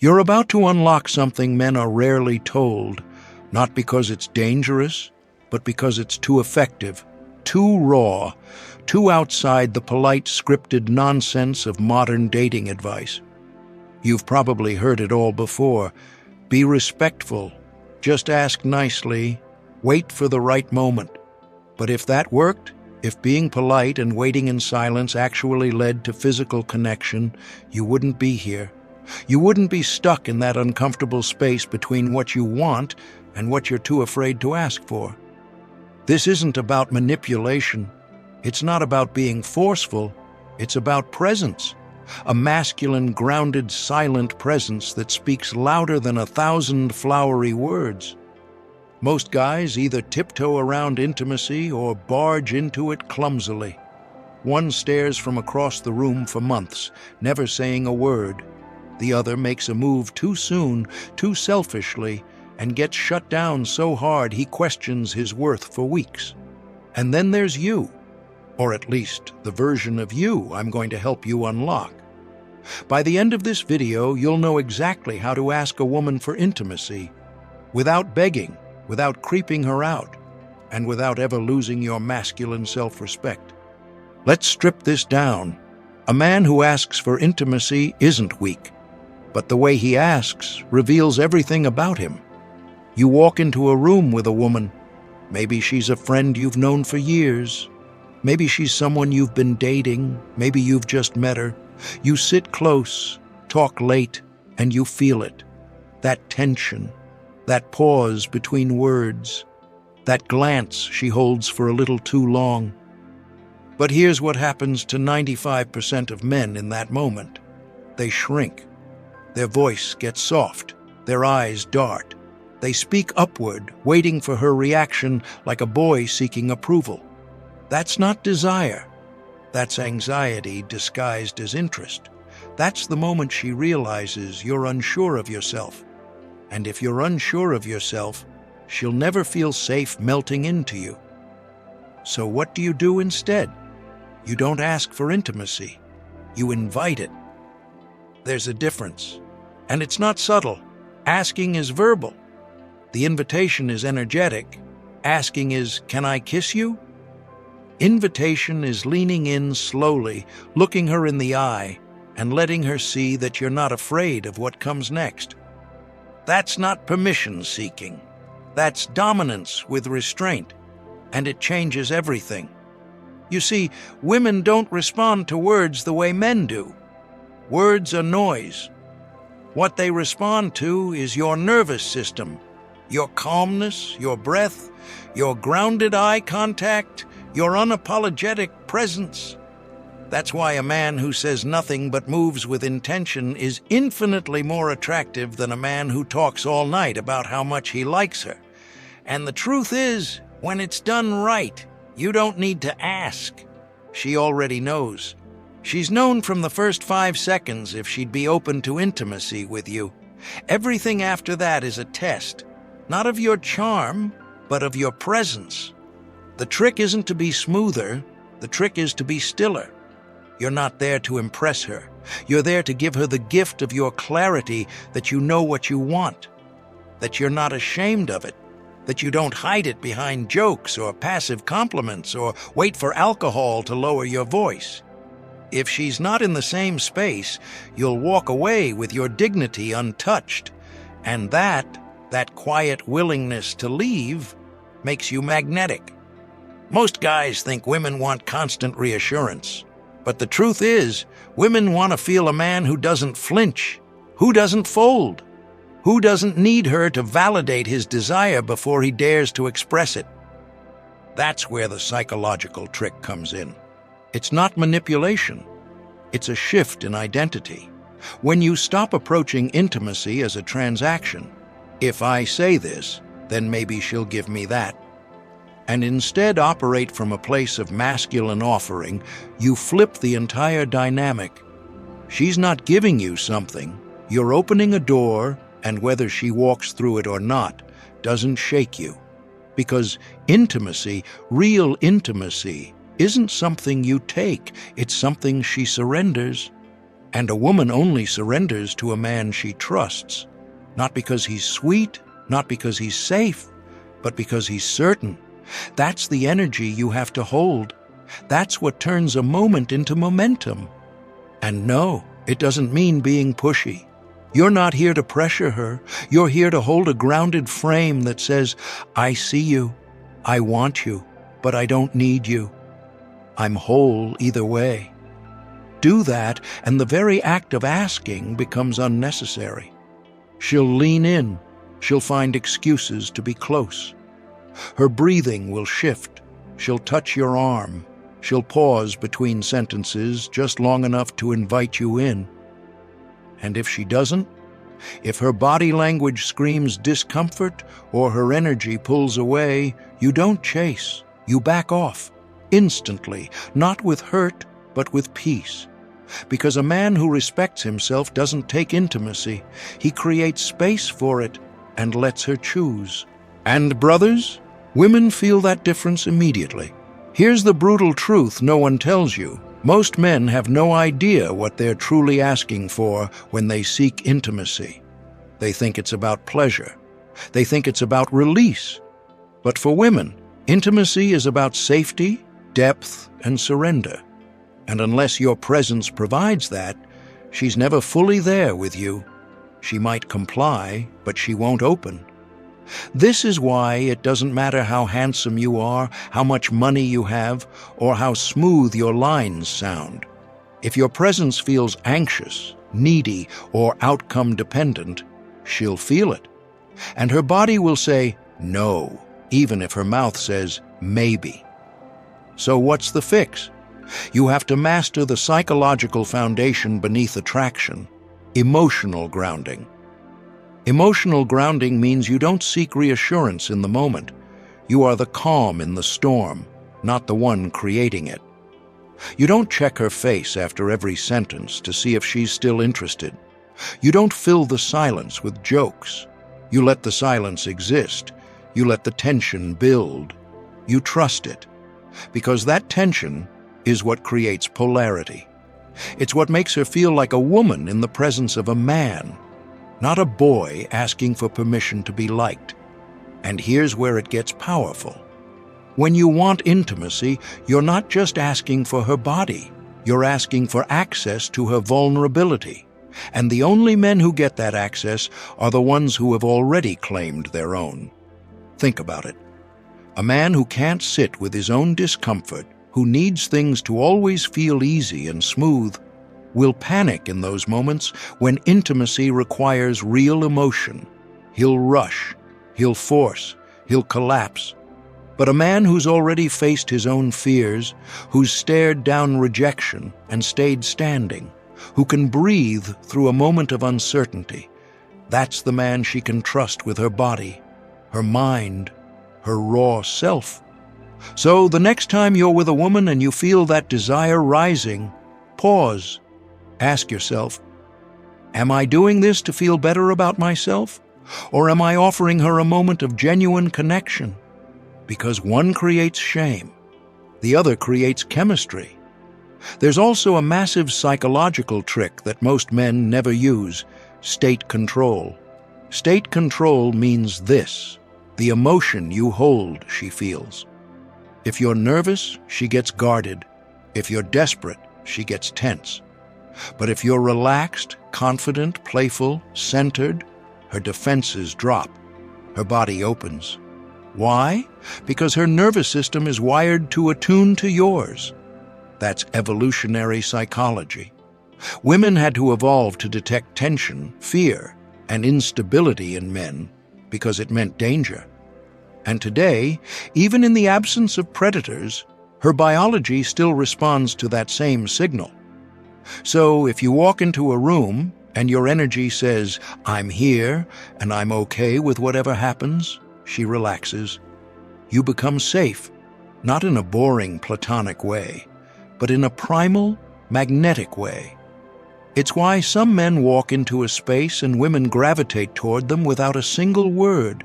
You're about to unlock something men are rarely told, not because it's dangerous, but because it's too effective, too raw, too outside the polite, scripted nonsense of modern dating advice. You've probably heard it all before. Be respectful. Just ask nicely. Wait for the right moment. But if that worked, if being polite and waiting in silence actually led to physical connection, you wouldn't be here. You wouldn't be stuck in that uncomfortable space between what you want and what you're too afraid to ask for. This isn't about manipulation. It's not about being forceful. It's about presence. A masculine, grounded, silent presence that speaks louder than 1,000 flowery words. Most guys either tiptoe around intimacy or barge into it clumsily. One stares from across the room for months, never saying a word. The other makes a move too soon, too selfishly, and gets shut down so hard he questions his worth for weeks. And then there's you, or at least the version of you I'm going to help you unlock. By the end of this video, you'll know exactly how to ask a woman for intimacy, without begging, without creeping her out, and without ever losing your masculine self-respect. Let's strip this down. A man who asks for intimacy isn't weak, but the way he asks reveals everything about him. You walk into a room with a woman. Maybe she's a friend you've known for years. Maybe she's someone you've been dating. Maybe you've just met her. You sit close, talk late, and you feel it. That tension, that pause between words, that glance she holds for a little too long. But here's what happens to 95% of men in that moment. They shrink. Their voice gets soft, their eyes dart. They speak upward, waiting for her reaction like a boy seeking approval. That's not desire. That's anxiety disguised as interest. That's the moment she realizes you're unsure of yourself. And if you're unsure of yourself, she'll never feel safe melting into you. So what do you do instead? You don't ask for intimacy. You invite it. There's a difference. And it's not subtle. Asking is verbal. The invitation is energetic. Asking is, "Can I kiss you?" Invitation is leaning in slowly, looking her in the eye, and letting her see that you're not afraid of what comes next. That's not permission-seeking. That's dominance with restraint, and it changes everything. You see, women don't respond to words the way men do. Words are noise. What they respond to is your nervous system, your calmness, your breath, your grounded eye contact, your unapologetic presence. That's why a man who says nothing but moves with intention is infinitely more attractive than a man who talks all night about how much he likes her. And the truth is, when it's done right, you don't need to ask. She already knows. She's known from the first 5 seconds if she'd be open to intimacy with you. Everything after that is a test, not of your charm, but of your presence. The trick isn't to be smoother, the trick is to be stiller. You're not there to impress her. You're there to give her the gift of your clarity, that you know what you want, that you're not ashamed of it, that you don't hide it behind jokes or passive compliments or wait for alcohol to lower your voice. If she's not in the same space, you'll walk away with your dignity untouched, and that quiet willingness to leave makes you magnetic. Most guys think women want constant reassurance. But the truth is, women want to feel a man who doesn't flinch, who doesn't fold, who doesn't need her to validate his desire before he dares to express it. That's where the psychological trick comes in. It's not manipulation. It's a shift in identity. When you stop approaching intimacy as a transaction, if I say this, then maybe she'll give me that, and instead operate from a place of masculine offering, you flip the entire dynamic. She's not giving you something. You're opening a door, and whether she walks through it or not, doesn't shake you. Because intimacy, real intimacy, isn't something you take, it's something she surrenders. And a woman only surrenders to a man she trusts, not because he's sweet, not because he's safe, but because he's certain. That's the energy you have to hold. That's what turns a moment into momentum. And no, it doesn't mean being pushy. You're not here to pressure her. You're here to hold a grounded frame that says, I see you, I want you, but I don't need you. I'm whole either way. Do that, and the very act of asking becomes unnecessary. She'll lean in. She'll find excuses to be close. Her breathing will shift. She'll touch your arm. She'll pause between sentences just long enough to invite you in. And if she doesn't, if her body language screams discomfort or her energy pulls away, you don't chase. You back off, instantly, not with hurt, but with peace. Because a man who respects himself doesn't take intimacy. He creates space for it and lets her choose. And brothers, women feel that difference immediately. Here's the brutal truth no one tells you. Most men have no idea what they're truly asking for when they seek intimacy. They think it's about pleasure. They think it's about release. But for women, intimacy is about safety, depth, and surrender. And unless your presence provides that, she's never fully there with you. She might comply, but she won't open. This is why it doesn't matter how handsome you are, how much money you have, or how smooth your lines sound. If your presence feels anxious, needy, or outcome-dependent, she'll feel it. And her body will say no, even if her mouth says maybe. So what's the fix? You have to master the psychological foundation beneath attraction, emotional grounding. Emotional grounding means you don't seek reassurance in the moment. You are the calm in the storm, not the one creating it. You don't check her face after every sentence to see if she's still interested. You don't fill the silence with jokes. You let the silence exist. You let the tension build. You trust it. Because that tension is what creates polarity. It's what makes her feel like a woman in the presence of a man, not a boy asking for permission to be liked. And here's where it gets powerful. When you want intimacy, you're not just asking for her body. You're asking for access to her vulnerability. And the only men who get that access are the ones who have already claimed their own. Think about it. A man who can't sit with his own discomfort, who needs things to always feel easy and smooth, will panic in those moments when intimacy requires real emotion. He'll rush, he'll force, he'll collapse. But a man who's already faced his own fears, who's stared down rejection and stayed standing, who can breathe through a moment of uncertainty, that's the man she can trust with her body, her mind, her raw self. So the next time you're with a woman and you feel that desire rising, pause. Ask yourself, am I doing this to feel better about myself? Or am I offering her a moment of genuine connection? Because one creates shame, the other creates chemistry. There's also a massive psychological trick that most men never use: state control. State control means this: the emotion you hold, she feels. If you're nervous, she gets guarded. If you're desperate, she gets tense. But if you're relaxed, confident, playful, centered, her defenses drop. Her body opens. Why? Because her nervous system is wired to attune to yours. That's evolutionary psychology. Women had to evolve to detect tension, fear, and instability in men because it meant danger. And today, even in the absence of predators, her biology still responds to that same signal. So if you walk into a room and your energy says, "I'm here and I'm okay with whatever happens," she relaxes. You become safe, not in a boring platonic way, but in a primal, magnetic way. It's why some men walk into a space and women gravitate toward them without a single word.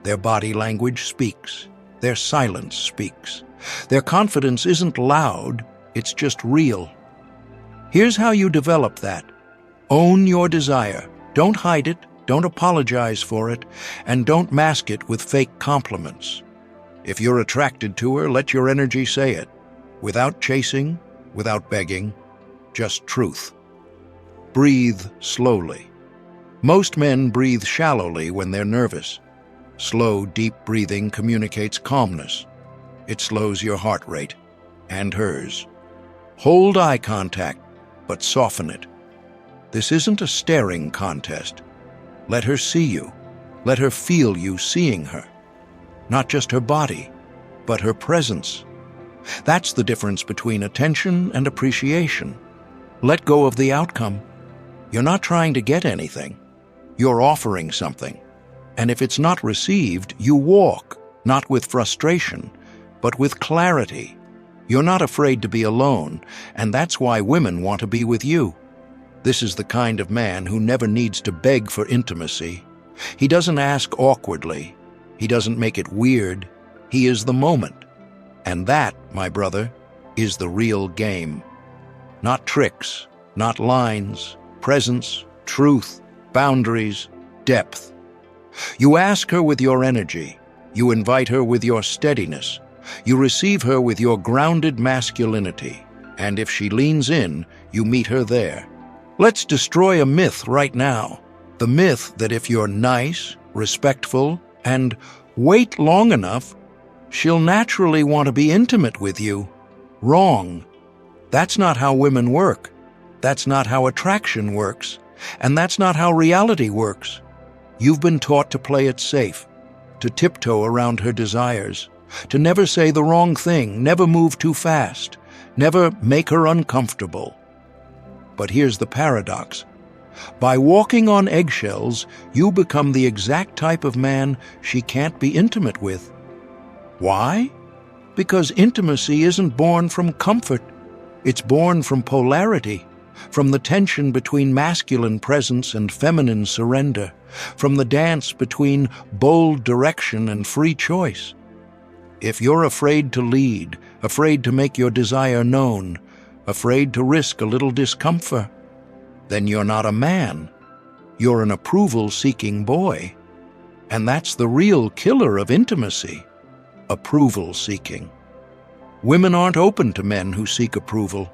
Their body language speaks. Their silence speaks. Their confidence isn't loud, it's just real. Here's how you develop that. Own your desire. Don't hide it, don't apologize for it, and don't mask it with fake compliments. If you're attracted to her, let your energy say it. Without chasing, without begging, just truth. Breathe slowly. Most men breathe shallowly when they're nervous. Slow, deep breathing communicates calmness. It slows your heart rate, and hers. Hold eye contact, but soften it. This isn't a staring contest. Let her see you. Let her feel you seeing her. Not just her body, but her presence. That's the difference between attention and appreciation. Let go of the outcome. You're not trying to get anything. You're offering something. And if it's not received, you walk, not with frustration, but with clarity. You're not afraid to be alone, and that's why women want to be with you. This is the kind of man who never needs to beg for intimacy. He doesn't ask awkwardly. He doesn't make it weird. He is the moment. And that, my brother, is the real game. Not tricks, not lines, presence, truth, boundaries, depth. You ask her with your energy. You invite her with your steadiness. You receive her with your grounded masculinity. And if she leans in, you meet her there. Let's destroy a myth right now. The myth that if you're nice, respectful, and wait long enough, she'll naturally want to be intimate with you. Wrong. That's not how women work. That's not how attraction works. And that's not how reality works. You've been taught to play it safe, to tiptoe around her desires, to never say the wrong thing, never move too fast, never make her uncomfortable. But here's the paradox. By walking on eggshells, you become the exact type of man she can't be intimate with. Why? Because intimacy isn't born from comfort. It's born from polarity, from the tension between masculine presence and feminine surrender, from the dance between bold direction and free choice. If you're afraid to lead, afraid to make your desire known, afraid to risk a little discomfort, then you're not a man. You're an approval-seeking boy. And that's the real killer of intimacy, approval-seeking. Women aren't open to men who seek approval.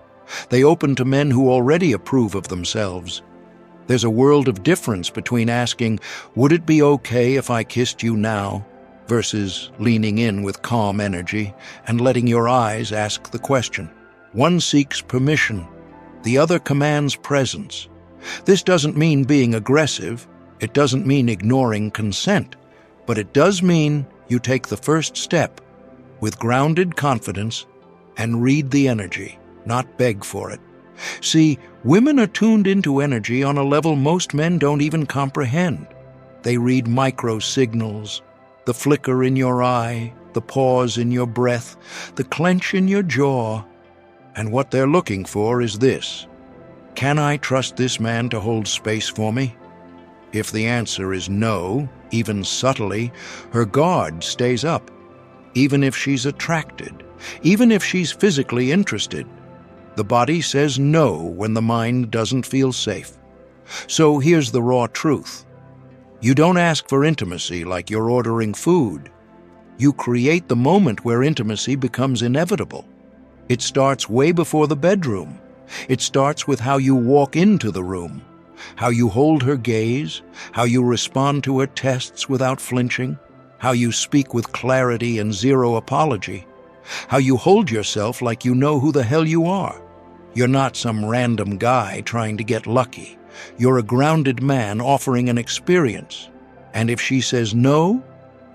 They open to men who already approve of themselves. There's a world of difference between asking, "Would it be okay if I kissed you now?" versus leaning in with calm energy and letting your eyes ask the question. One seeks permission. The other commands presence. This doesn't mean being aggressive. It doesn't mean ignoring consent. But it does mean you take the first step with grounded confidence and read the energy, not beg for it. See, women are tuned into energy on a level most men don't even comprehend. They read micro-signals, the flicker in your eye, the pause in your breath, the clench in your jaw. And what they're looking for is this. Can I trust this man to hold space for me? If the answer is no, even subtly, her guard stays up. Even if she's attracted, even if she's physically interested, the body says no when the mind doesn't feel safe. So here's the raw truth. You don't ask for intimacy like you're ordering food. You create the moment where intimacy becomes inevitable. It starts way before the bedroom. It starts with how you walk into the room, how you hold her gaze, how you respond to her tests without flinching, how you speak with clarity and zero apology, how you hold yourself like you know who the hell you are. You're not some random guy trying to get lucky. You're a grounded man offering an experience. And if she says no,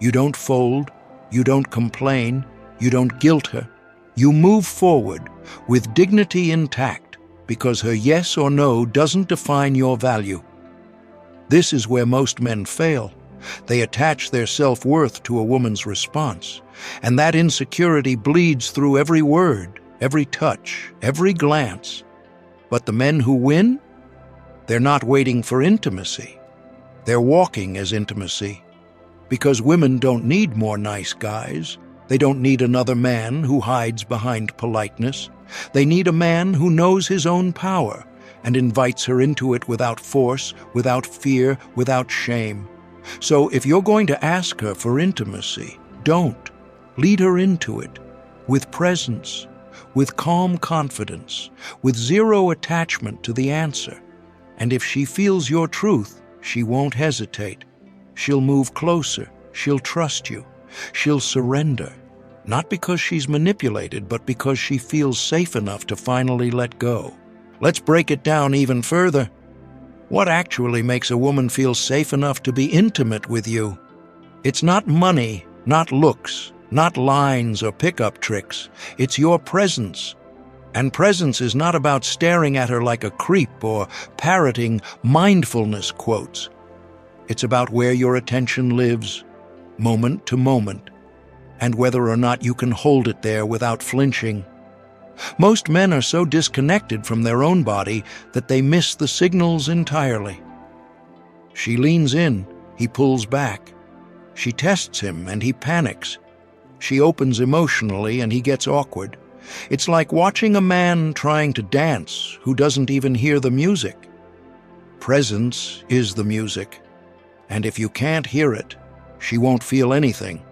you don't fold, you don't complain, you don't guilt her. You move forward with dignity intact because her yes or no doesn't define your value. This is where most men fail. They attach their self-worth to a woman's response, and that insecurity bleeds through every word, every touch, every glance. But the men who win, they're not waiting for intimacy. They're walking as intimacy. Because women don't need more nice guys. They don't need another man who hides behind politeness. They need a man who knows his own power and invites her into it without force, without fear, without shame. So if you're going to ask her for intimacy, don't. Lead her into it with presence, with calm confidence, with zero attachment to the answer. And if she feels your truth, she won't hesitate. She'll move closer. She'll trust you. She'll surrender. Not because she's manipulated, but because she feels safe enough to finally let go. Let's break it down even further. What actually makes a woman feel safe enough to be intimate with you? It's not money, not looks, not lines or pickup tricks. It's your presence. And presence is not about staring at her like a creep or parroting mindfulness quotes. It's about where your attention lives, moment to moment, and whether or not you can hold it there without flinching. Most men are so disconnected from their own body that they miss the signals entirely. She leans in, he pulls back. She tests him and he panics. She opens emotionally and he gets awkward. It's like watching a man trying to dance who doesn't even hear the music. Presence is the music, and if you can't hear it, she won't feel anything.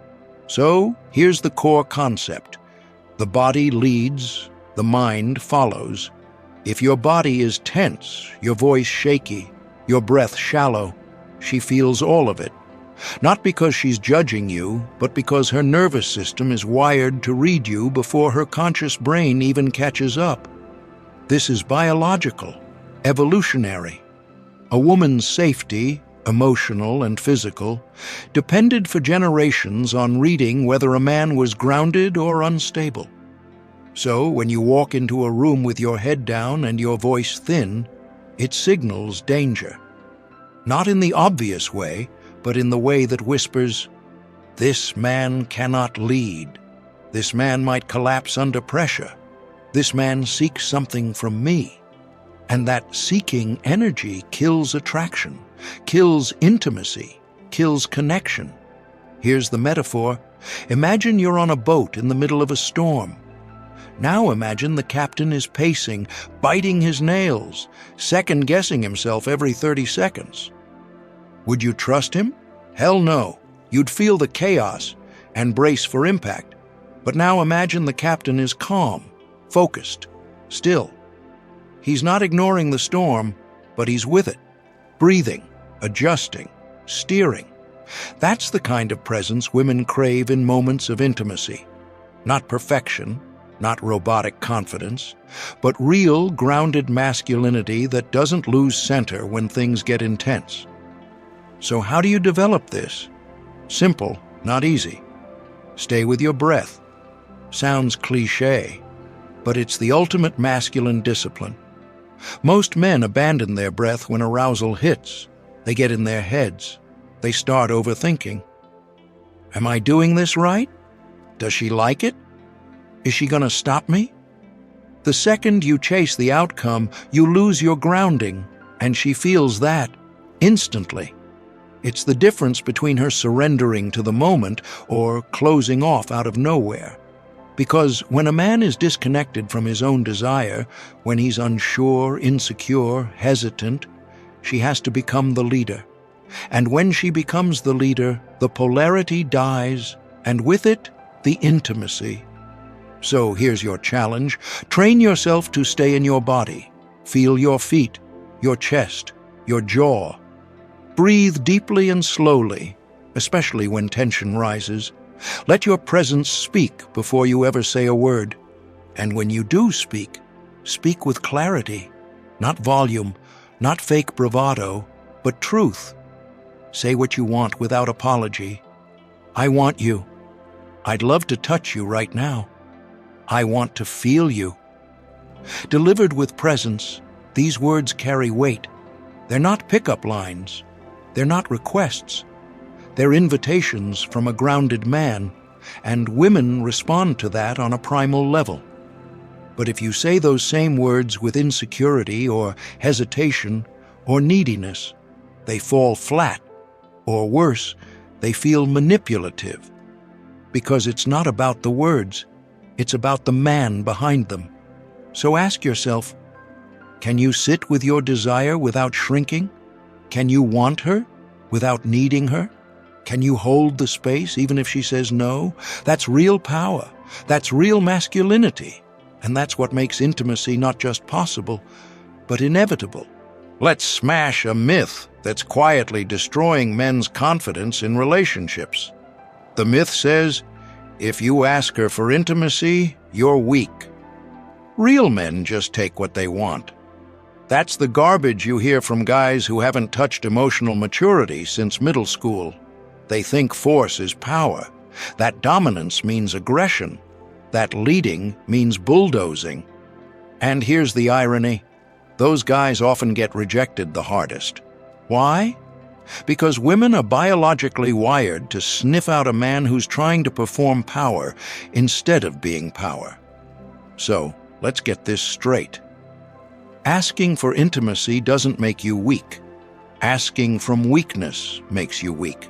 So here's the core concept. The body leads, the mind follows. If your body is tense, your voice shaky, your breath shallow, she feels all of it. Not because she's judging you, but because her nervous system is wired to read you before her conscious brain even catches up. This is biological, evolutionary. A woman's safety, emotional and physical, depended for generations on reading whether a man was grounded or unstable. So when you walk into a room with your head down and your voice thin, it signals danger. Not in the obvious way, but in the way that whispers, "This man cannot lead. This man might collapse under pressure. This man seeks something from me." And that seeking energy kills attraction, kills intimacy, kills connection. Here's the metaphor. Imagine you're on a boat in the middle of a storm. Now imagine the captain is pacing, biting his nails, second-guessing himself every 30 seconds. Would you trust him? Hell no. You'd feel the chaos and brace for impact. But now imagine the captain is calm, focused, still. He's not ignoring the storm, but he's with it, breathing, adjusting, steering. That's the kind of presence women crave in moments of intimacy. Not perfection, not robotic confidence, but real, grounded masculinity that doesn't lose center when things get intense. So how do you develop this? Simple, not easy. Stay with your breath. Sounds cliché, but it's the ultimate masculine discipline. Most men abandon their breath when arousal hits. They get in their heads. They start overthinking. Am I doing this right? Does she like it? Is she gonna stop me? The second you chase the outcome, you lose your grounding, and she feels that instantly. It's the difference between her surrendering to the moment or closing off out of nowhere. Because when a man is disconnected from his own desire, when he's unsure, insecure, hesitant, she has to become the leader. And when she becomes the leader, the polarity dies, and with it, the intimacy. So here's your challenge. Train yourself to stay in your body. Feel your feet, your chest, your jaw. Breathe deeply and slowly, especially when tension rises. Let your presence speak before you ever say a word. And when you do speak, speak with clarity, not volume, not fake bravado, but truth. Say what you want without apology. I want you. I'd love to touch you right now. I want to feel you. Delivered with presence, these words carry weight. They're not pickup lines. They're not requests. They're invitations from a grounded man, and women respond to that on a primal level. But if you say those same words with insecurity or hesitation or neediness, they fall flat, or worse, they feel manipulative. Because it's not about the words, it's about the man behind them. So ask yourself, can you sit with your desire without shrinking? Can you want her without needing her? Can you hold the space even if she says no? That's real power. That's real masculinity. And that's what makes intimacy not just possible, but inevitable. Let's smash a myth that's quietly destroying men's confidence in relationships. The myth says, if you ask her for intimacy, you're weak. Real men just take what they want. That's the garbage you hear from guys who haven't touched emotional maturity since middle school. They think force is power. That dominance means aggression. That leading means bulldozing. And here's the irony. Those guys often get rejected the hardest. Why? Because women are biologically wired to sniff out a man who's trying to perform power instead of being power. So, let's get this straight. Asking for intimacy doesn't make you weak. Asking from weakness makes you weak.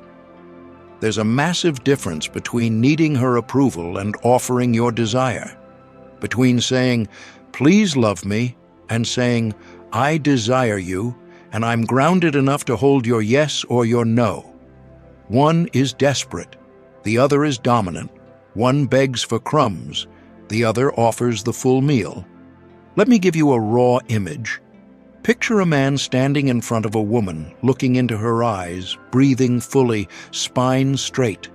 There's a massive difference between needing her approval and offering your desire. Between saying, please love me, and saying, I desire you, and I'm grounded enough to hold your yes or your no. One is desperate, the other is dominant. One begs for crumbs, the other offers the full meal. Let me give you a raw image. Picture a man standing in front of a woman, looking into her eyes, breathing fully, spine straight.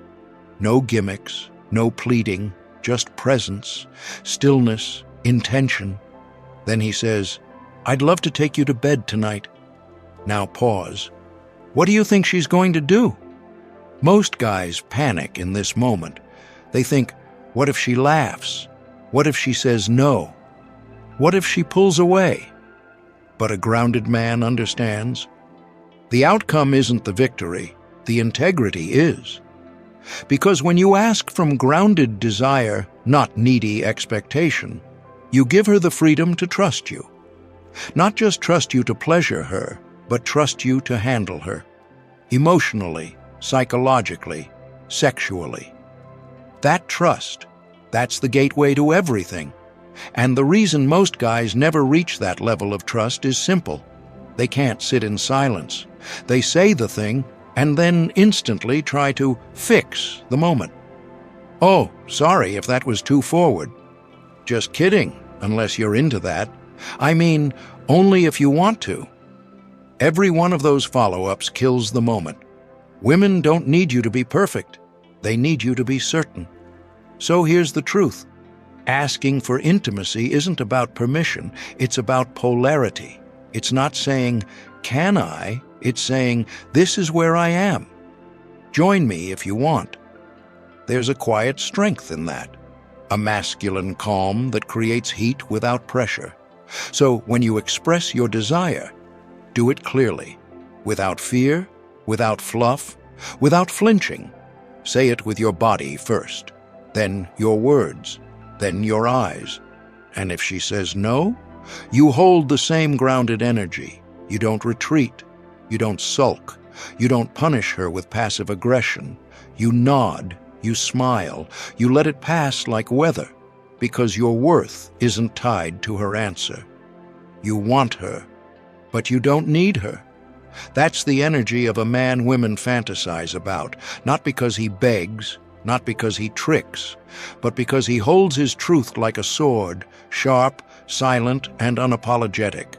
No gimmicks, no pleading, just presence, stillness, intention. Then he says, I'd love to take you to bed tonight. Now pause. What do you think she's going to do? Most guys panic in this moment. They think, what if she laughs? What if she says no? What if she pulls away? But a grounded man understands. The outcome isn't the victory, the integrity is. Because when you ask from grounded desire, not needy expectation, you give her the freedom to trust you. Not just trust you to pleasure her, but trust you to handle her. Emotionally, psychologically, sexually. That trust, that's the gateway to everything. And the reason most guys never reach that level of trust is simple. They can't sit in silence. They say the thing and then instantly try to fix the moment. Oh, sorry if that was too forward. Just kidding, unless you're into that. I mean, only if you want to. Every one of those follow-ups kills the moment. Women don't need you to be perfect. They need you to be certain. So here's the truth. Asking for intimacy isn't about permission, it's about polarity. It's not saying, can I? It's saying, this is where I am. Join me if you want. There's a quiet strength in that, a masculine calm that creates heat without pressure. So when you express your desire, do it clearly, without fear, without fluff, without flinching. Say it with your body first, then your words, then your eyes. And if she says no, you hold the same grounded energy. You don't retreat. You don't sulk. You don't punish her with passive aggression. You nod. You smile. You let it pass like weather, because your worth isn't tied to her answer. You want her, but you don't need her. That's the energy of a man women fantasize about, not because he begs, not because he tricks, but because he holds his truth like a sword, sharp, silent, and unapologetic.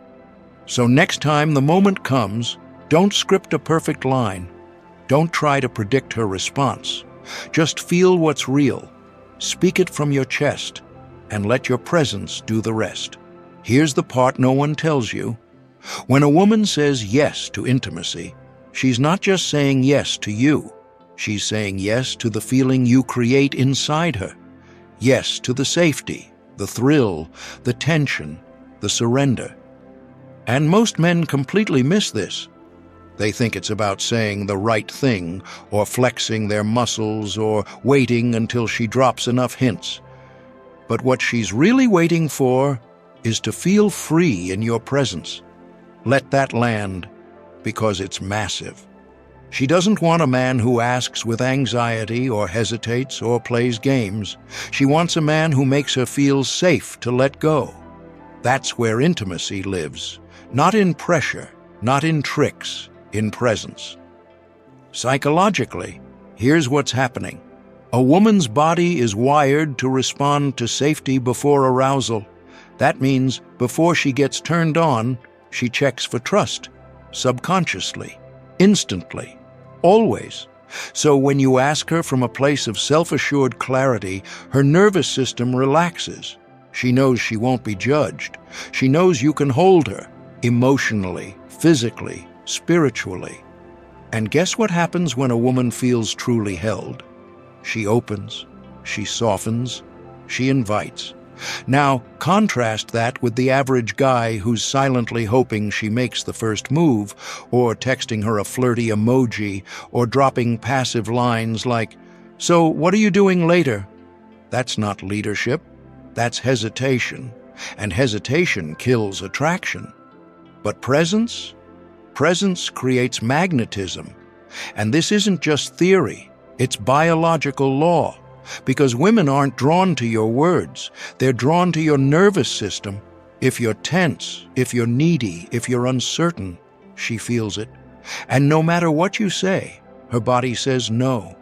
So next time the moment comes, don't script a perfect line. Don't try to predict her response. Just feel what's real. Speak it from your chest, and let your presence do the rest. Here's the part no one tells you. When a woman says yes to intimacy, she's not just saying yes to you. She's saying yes to the feeling you create inside her. Yes to the safety, the thrill, the tension, the surrender. And most men completely miss this. They think it's about saying the right thing, or flexing their muscles, or waiting until she drops enough hints. But what she's really waiting for is to feel free in your presence. Let that land, because it's massive. She doesn't want a man who asks with anxiety or hesitates or plays games. She wants a man who makes her feel safe to let go. That's where intimacy lives. Not in pressure, not in tricks, in presence. Psychologically, here's what's happening. A woman's body is wired to respond to safety before arousal. That means before she gets turned on, she checks for trust, subconsciously, instantly, always. So when you ask her from a place of self-assured clarity, her nervous system relaxes. She knows she won't be judged. She knows you can hold her, emotionally, physically, spiritually. And guess what happens when a woman feels truly held? She opens, she softens, she invites. Now, contrast that with the average guy who's silently hoping she makes the first move, or texting her a flirty emoji, or dropping passive lines like, "So, what are you doing later?" That's not leadership. That's hesitation. And hesitation kills attraction. But presence? Presence creates magnetism. And this isn't just theory. It's biological law. Because women aren't drawn to your words. They're drawn to your nervous system. If you're tense, if you're needy, if you're uncertain, she feels it. And no matter what you say, her body says no.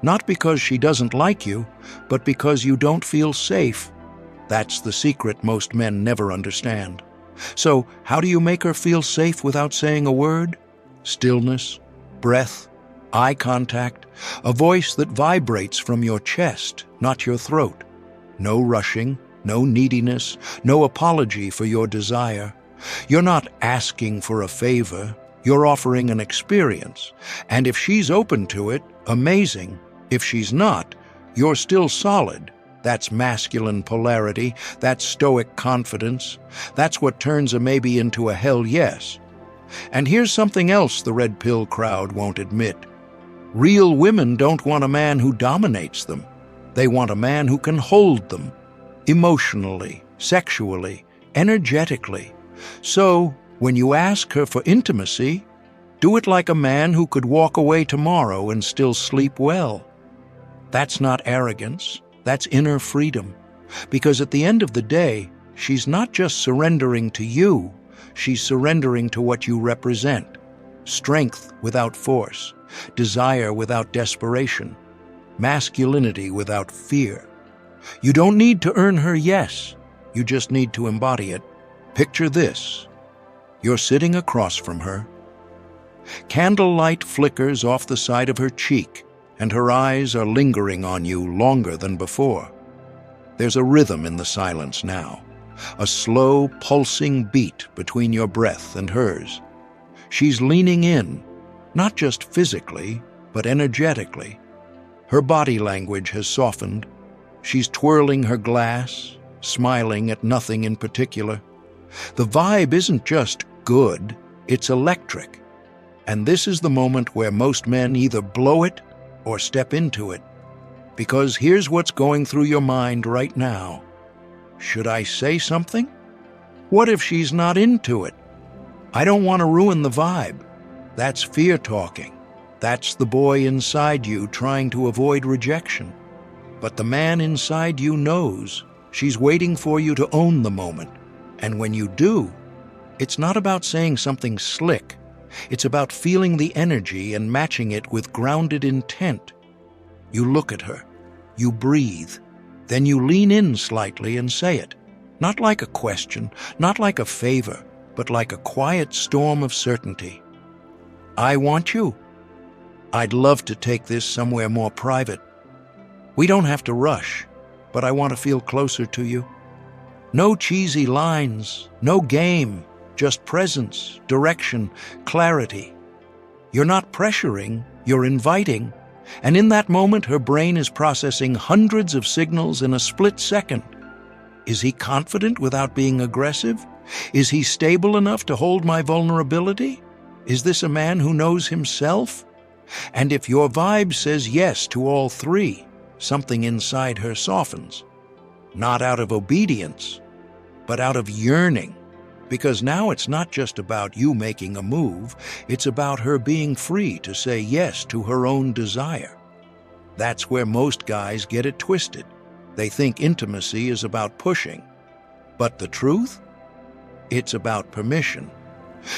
Not because she doesn't like you, but because you don't feel safe. That's the secret most men never understand. So, how do you make her feel safe without saying a word? Stillness, breath, eye contact, a voice that vibrates from your chest, not your throat. No rushing, no neediness, no apology for your desire. You're not asking for a favor, you're offering an experience. And if she's open to it, amazing. If she's not, you're still solid. That's masculine polarity, that's stoic confidence. That's what turns a maybe into a hell yes. And here's something else the red pill crowd won't admit. Real women don't want a man who dominates them. They want a man who can hold them, emotionally, sexually, energetically. So, when you ask her for intimacy, do it like a man who could walk away tomorrow and still sleep well. That's not arrogance. That's inner freedom. Because at the end of the day, she's not just surrendering to you, she's surrendering to what you represent. Strength without force, desire without desperation, masculinity without fear. You don't need to earn her yes, you just need to embody it. Picture this. You're sitting across from her. Candlelight flickers off the side of her cheek, and her eyes are lingering on you longer than before. There's a rhythm in the silence now, a slow, pulsing beat between your breath and hers. She's leaning in, not just physically, but energetically. Her body language has softened. She's twirling her glass, smiling at nothing in particular. The vibe isn't just good, it's electric. And this is the moment where most men either blow it or step into it. Because here's what's going through your mind right now. Should I say something? What if she's not into it? I don't want to ruin the vibe. That's fear talking. That's the boy inside you trying to avoid rejection. But the man inside you knows she's waiting for you to own the moment. And when you do, it's not about saying something slick. It's about feeling the energy and matching it with grounded intent. You look at her, you breathe, then you lean in slightly and say it. Not like a question, not like a favor, but like a quiet storm of certainty. I want you. I'd love to take this somewhere more private. We don't have to rush, but I want to feel closer to you. No cheesy lines, no game. Just presence, direction, clarity. You're not pressuring, you're inviting. And in that moment, her brain is processing hundreds of signals in a split second. Is he confident without being aggressive? Is he stable enough to hold my vulnerability? Is this a man who knows himself? And if your vibe says yes to all three, something inside her softens. Not out of obedience, but out of yearning. Because now it's not just about you making a move, it's about her being free to say yes to her own desire. That's where most guys get it twisted. They think intimacy is about pushing. But the truth? It's about permission.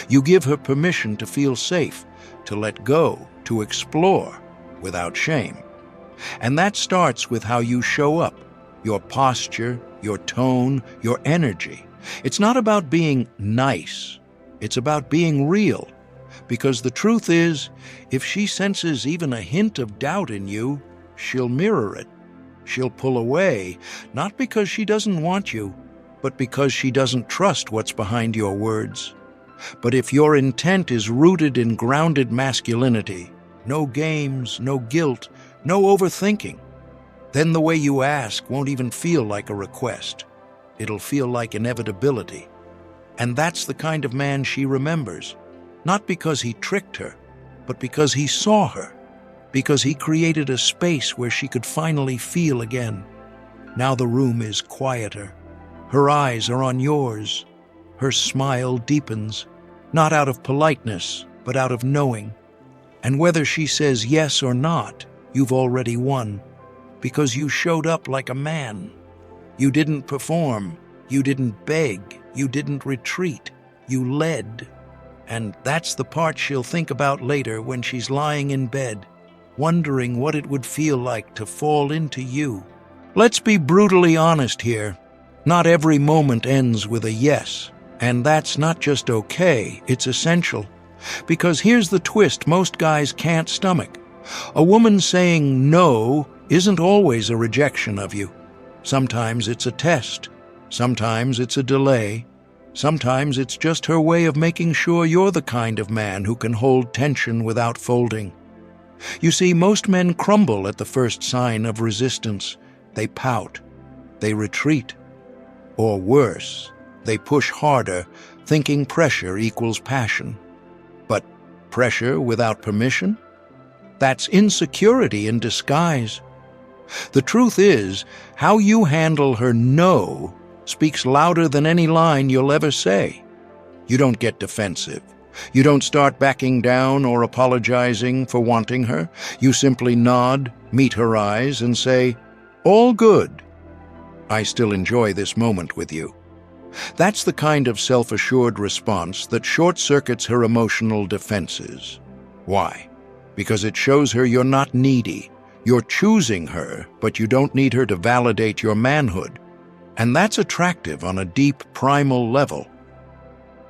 You give her permission to feel safe, to let go, to explore without shame. And that starts with how you show up, your posture, your tone, your energy. It's not about being nice. It's about being real. Because the truth is, if she senses even a hint of doubt in you, she'll mirror it. She'll pull away, not because she doesn't want you, but because she doesn't trust what's behind your words. But if your intent is rooted in grounded masculinity, no games, no guilt, no overthinking, then the way you ask won't even feel like a request. It'll feel like inevitability. And that's the kind of man she remembers, not because he tricked her, but because he saw her, because he created a space where she could finally feel again. Now the room is quieter. Her eyes are on yours. Her smile deepens, not out of politeness, but out of knowing. And whether she says yes or not, you've already won, because you showed up like a man. You didn't perform, you didn't beg, you didn't retreat, you led. And that's the part she'll think about later when she's lying in bed, wondering what it would feel like to fall into you. Let's be brutally honest here. Not every moment ends with a yes. And that's not just okay, it's essential. Because here's the twist most guys can't stomach. A woman saying no isn't always a rejection of you. Sometimes it's a test. Sometimes it's a delay. Sometimes it's just her way of making sure you're the kind of man who can hold tension without folding. You see, most men crumble at the first sign of resistance. They pout. They retreat. Or worse, they push harder, thinking pressure equals passion. But pressure without permission? That's insecurity in disguise. The truth is, how you handle her no speaks louder than any line you'll ever say. You don't get defensive. You don't start backing down or apologizing for wanting her. You simply nod, meet her eyes, and say, "All good. I still enjoy this moment with you." That's the kind of self-assured response that short-circuits her emotional defenses. Why? Because it shows her you're not needy. You're choosing her, but you don't need her to validate your manhood. And that's attractive on a deep, primal level.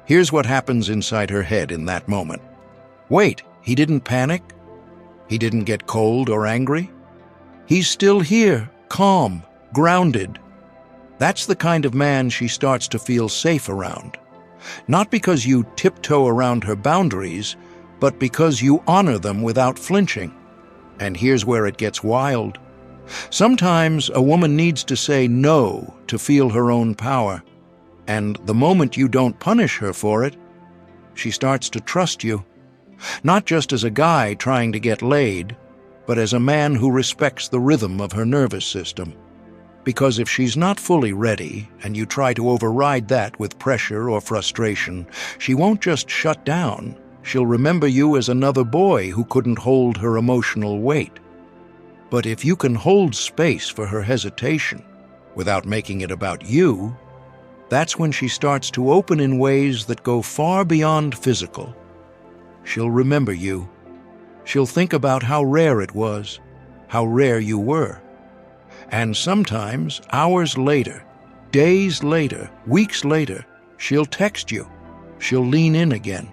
Here's what happens inside her head in that moment. Wait, he didn't panic? He didn't get cold or angry? He's still here, calm, grounded. That's the kind of man she starts to feel safe around. Not because you tiptoe around her boundaries, but because you honor them without flinching. And here's where it gets wild. Sometimes a woman needs to say no to feel her own power. And the moment you don't punish her for it, she starts to trust you. Not just as a guy trying to get laid, but as a man who respects the rhythm of her nervous system. Because if she's not fully ready, and you try to override that with pressure or frustration, she won't just shut down. She'll remember you as another boy who couldn't hold her emotional weight. But if you can hold space for her hesitation without making it about you, that's when she starts to open in ways that go far beyond physical. She'll remember you. She'll think about how rare it was, how rare you were. And sometimes, hours later, days later, weeks later, she'll text you. She'll lean in again.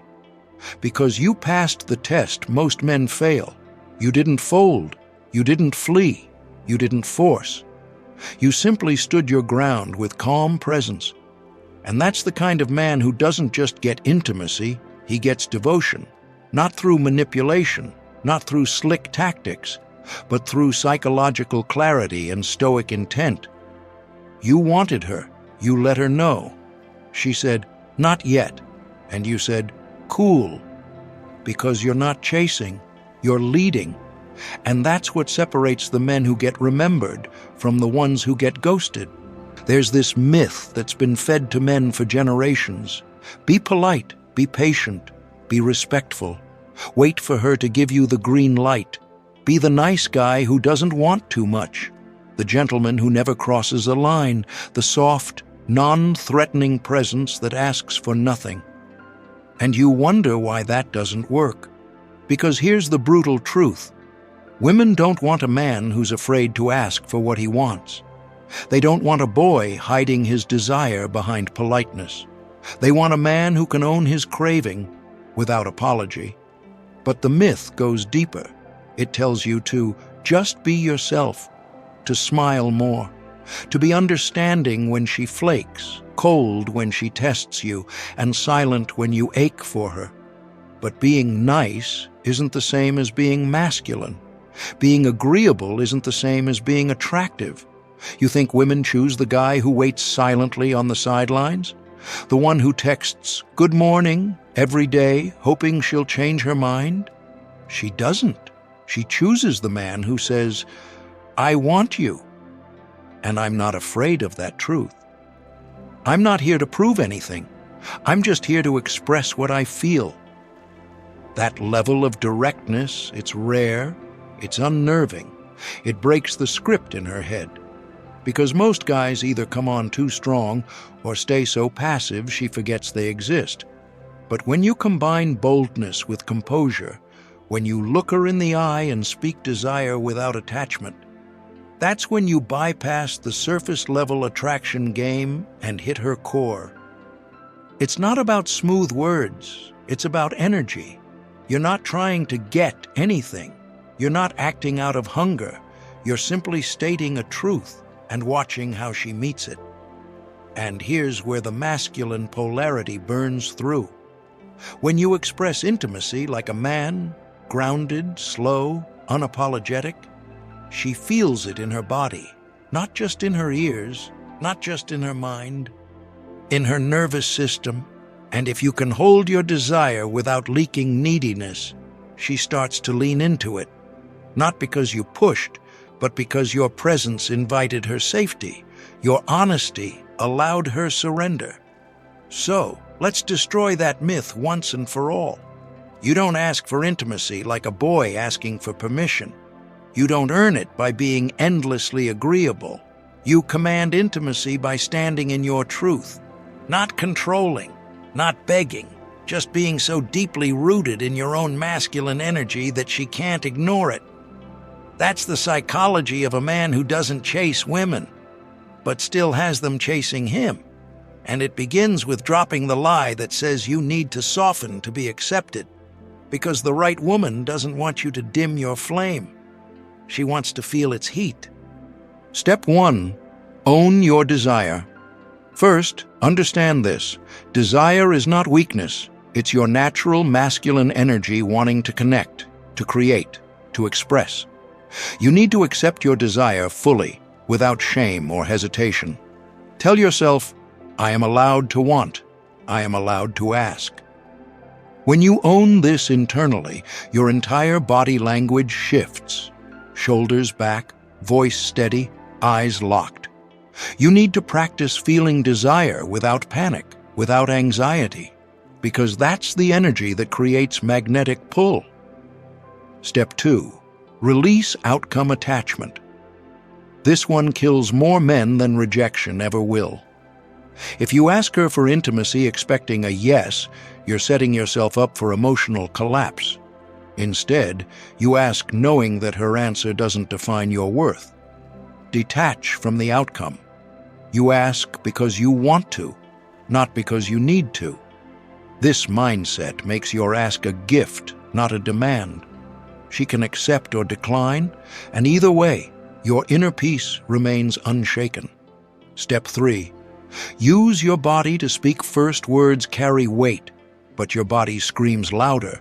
Because you passed the test most men fail. You didn't fold. You didn't flee. You didn't force. You simply stood your ground with calm presence. And that's the kind of man who doesn't just get intimacy, he gets devotion. Not through manipulation, not through slick tactics, but through psychological clarity and stoic intent. You wanted her. You let her know. She said, "Not yet." And you said, "Cool." Because you're not chasing, you're leading. And that's what separates the men who get remembered from the ones who get ghosted. There's this myth that's been fed to men for generations. Be polite, be patient, be respectful. Wait for her to give you the green light. Be the nice guy who doesn't want too much. The gentleman who never crosses a line. The soft, non-threatening presence that asks for nothing. And you wonder why that doesn't work. Because here's the brutal truth. Women don't want a man who's afraid to ask for what he wants. They don't want a boy hiding his desire behind politeness. They want a man who can own his craving without apology. But the myth goes deeper. It tells you to just be yourself, to smile more, to be understanding when she flakes, cold when she tests you, and silent when you ache for her. But being nice isn't the same as being masculine. Being agreeable isn't the same as being attractive. You think women choose the guy who waits silently on the sidelines? The one who texts, "Good morning," every day, hoping she'll change her mind? She doesn't. She chooses the man who says, "I want you." And I'm not afraid of that truth. I'm not here to prove anything. I'm just here to express what I feel. That level of directness, it's rare, it's unnerving. It breaks the script in her head. Because most guys either come on too strong or stay so passive she forgets they exist. But when you combine boldness with composure, when you look her in the eye and speak desire without attachment, that's when you bypass the surface-level attraction game and hit her core. It's not about smooth words, it's about energy. You're not trying to get anything. You're not acting out of hunger. You're simply stating a truth and watching how she meets it. And here's where the masculine polarity burns through. When you express intimacy like a man, grounded, slow, unapologetic, she feels it in her body, not just in her ears, not just in her mind, in her nervous system. And if you can hold your desire without leaking neediness, she starts to lean into it, not because you pushed, but because your presence invited her safety, your honesty allowed her surrender. So, let's destroy that myth once and for all. You don't ask for intimacy like a boy asking for permission. You don't earn it by being endlessly agreeable. You command intimacy by standing in your truth, not controlling, not begging, just being so deeply rooted in your own masculine energy that she can't ignore it. That's the psychology of a man who doesn't chase women, but still has them chasing him. And it begins with dropping the lie that says you need to soften to be accepted, because the right woman doesn't want you to dim your flame. She wants to feel its heat. Step 1. Own your desire. First, understand this. Desire is not weakness. It's your natural masculine energy wanting to connect, to create, to express. You need to accept your desire fully, without shame or hesitation. Tell yourself, I am allowed to want. I am allowed to ask. When you own this internally, your entire body language shifts. Shoulders back, voice steady, eyes locked. You need to practice feeling desire without panic, without anxiety, because that's the energy that creates magnetic pull. Step 2. Release outcome attachment. This one kills more men than rejection ever will. If you ask her for intimacy expecting a yes, you're setting yourself up for emotional collapse. Instead, you ask knowing that her answer doesn't define your worth. Detach from the outcome. You ask because you want to, not because you need to. This mindset makes your ask a gift, not a demand. She can accept or decline, and either way, your inner peace remains unshaken. Step 3. Use your body to speak first. Words carry weight, but your body screams louder.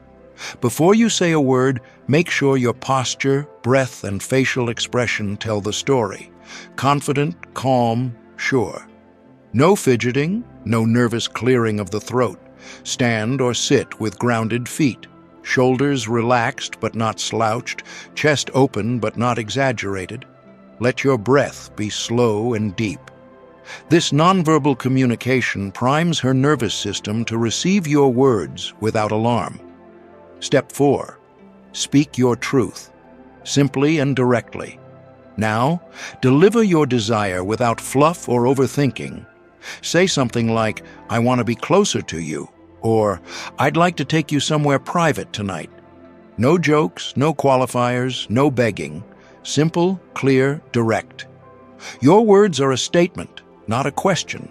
Before you say a word, make sure your posture, breath, and facial expression tell the story. Confident, calm, sure. No fidgeting, no nervous clearing of the throat. Stand or sit with grounded feet. Shoulders relaxed but not slouched, chest open but not exaggerated. Let your breath be slow and deep. This nonverbal communication primes her nervous system to receive your words without alarm. Step 4. Speak your truth, simply and directly. Now, deliver your desire without fluff or overthinking. Say something like, "I want to be closer to you," or "I'd like to take you somewhere private tonight." No jokes, no qualifiers, no begging. Simple, clear, direct. Your words are a statement, not a question.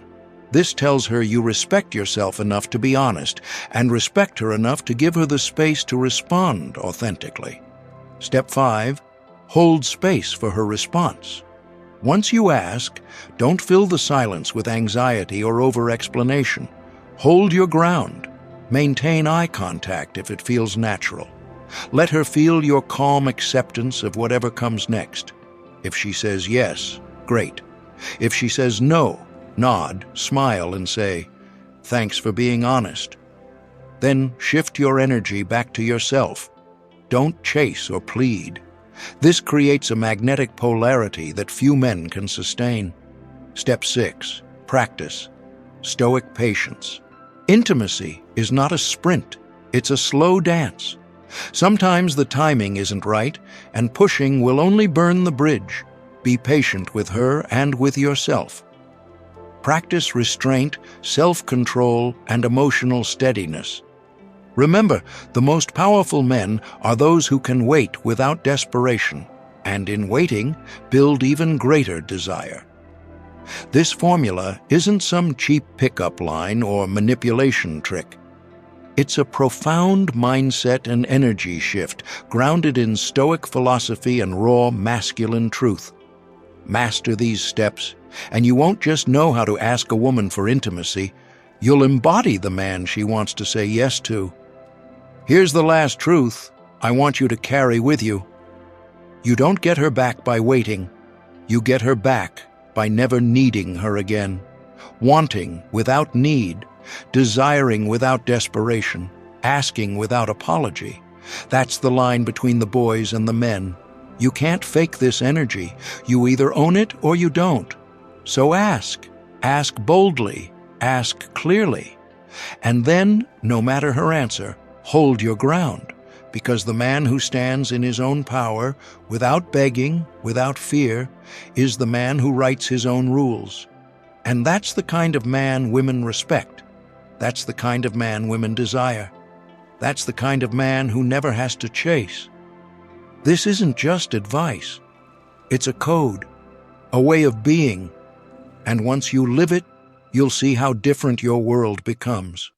This tells her you respect yourself enough to be honest, and respect her enough to give her the space to respond authentically. Step 5. Hold space for her response. Once you ask, don't fill the silence with anxiety or over-explanation. Hold your ground. Maintain eye contact if it feels natural. Let her feel your calm acceptance of whatever comes next. If she says yes, great. If she says no, nod, smile, and say, "Thanks for being honest." Then shift your energy back to yourself. Don't chase or plead. This creates a magnetic polarity that few men can sustain. Step 6. Practice. Stoic patience. Intimacy is not a sprint, it's a slow dance. Sometimes the timing isn't right, and pushing will only burn the bridge. Be patient with her and with yourself. Practice restraint, self-control, and emotional steadiness. Remember, the most powerful men are those who can wait without desperation, and in waiting, build even greater desire. This formula isn't some cheap pickup line or manipulation trick. It's a profound mindset and energy shift grounded in Stoic philosophy and raw masculine truth. Master these steps, and you won't just know how to ask a woman for intimacy, you'll embody the man she wants to say yes to. Here's the last truth I want you to carry with you. You don't get her back by waiting. You get her back by never needing her again. Wanting without need, desiring without desperation, asking without apology. That's the line between the boys and the men. You can't fake this energy. You either own it or you don't. So ask. Ask boldly. Ask clearly. And then, no matter her answer, hold your ground, because the man who stands in his own power, without begging, without fear, is the man who writes his own rules. And that's the kind of man women respect. That's the kind of man women desire. That's the kind of man who never has to chase. This isn't just advice. It's a code, a way of being. And once you live it, you'll see how different your world becomes.